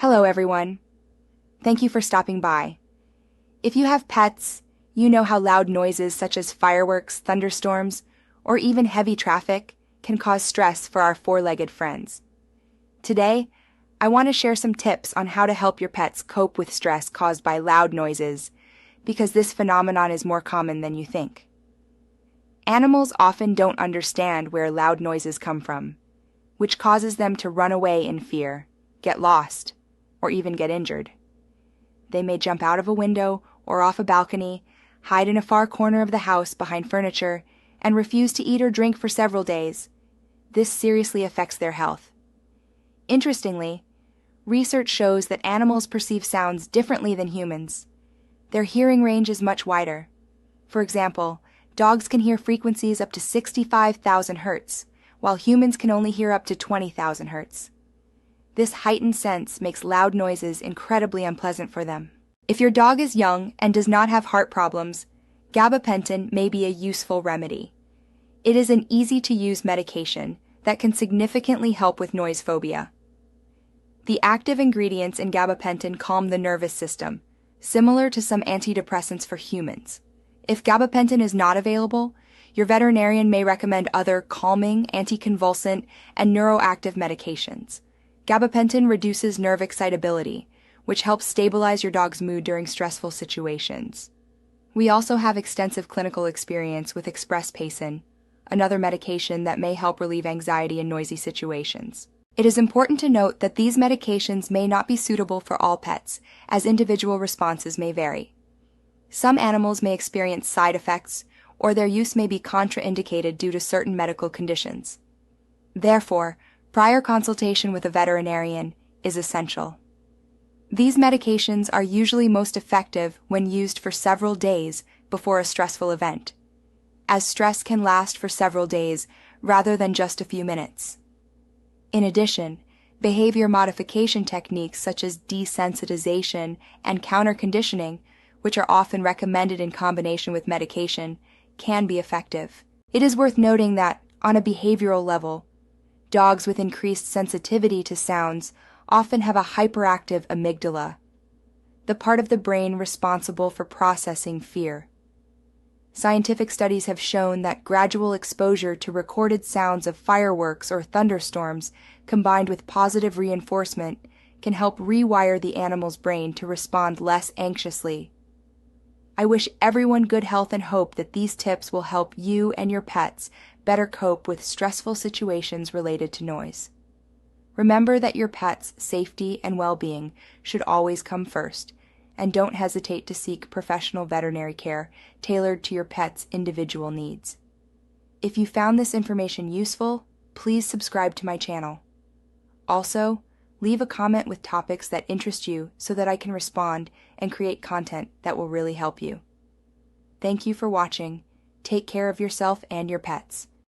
Hello, everyone. Thank you for stopping by. If you have pets, you know how loud noises such as fireworks, thunderstorms, or even heavy traffic can cause stress for our four-legged friends. Today, I want to share some tips on how to help your pets cope with stress caused by loud noises, because this phenomenon is more common than you think. Animals often don't understand where loud noises come from, which causes them to run away in fear, get lost, or even get injured. They may jump out of a window or off a balcony, hide in a far corner of the house behind furniture, and refuse to eat or drink for several days. This seriously affects their health. Interestingly, research shows that animals perceive sounds differently than humans. Their hearing range is much wider. For example, dogs can hear frequencies up to 65,000 hertz, while humans can only hear up to 20,000 hertz. This heightened sense makes loud noises incredibly unpleasant for them. If your dog is young and does not have heart problems, gabapentin may be a useful remedy. It is an easy-to-use medication that can significantly help with noise phobia. The active ingredients in gabapentin calm the nervous system, similar to some antidepressants for humans. If gabapentin is not available, your veterinarian may recommend other calming, anticonvulsant, and neuroactive medications. Gabapentin reduces nerve excitability, which helps stabilize your dog's mood during stressful situations. We also have extensive clinical experience with Express-Pacin, another medication that may help relieve anxiety in noisy situations. It is important to note that these medications may not be suitable for all pets, as individual responses may vary. Some animals may experience side effects, or their use may be contraindicated due to certain medical conditions. Therefore, prior consultation with a veterinarian is essential. These medications are usually most effective when used for several days before a stressful event, as stress can last for several days rather than just a few minutes. In addition, behavior modification techniques such as desensitization and counter-conditioning, which are often recommended in combination with medication, can be effective. It is worth noting that, on a behavioral level, dogs with increased sensitivity to sounds often have a hyperactive amygdala, the part of the brain responsible for processing fear. Scientific studies have shown that gradual exposure to recorded sounds of fireworks or thunderstorms combined with positive reinforcement can help rewire the animal's brain to respond less anxiously. I wish everyone good health and hope that these tips will help you and your pets better cope with stressful situations related to noise. Remember that your pet's safety and well-being should always come first, and don't hesitate to seek professional veterinary care tailored to your pet's individual needs. If you found this information useful, please subscribe to my channel. Also, leave a comment with topics that interest you so that I can respond and create content that will really help you. Thank you for watching. Take care of yourself and your pets.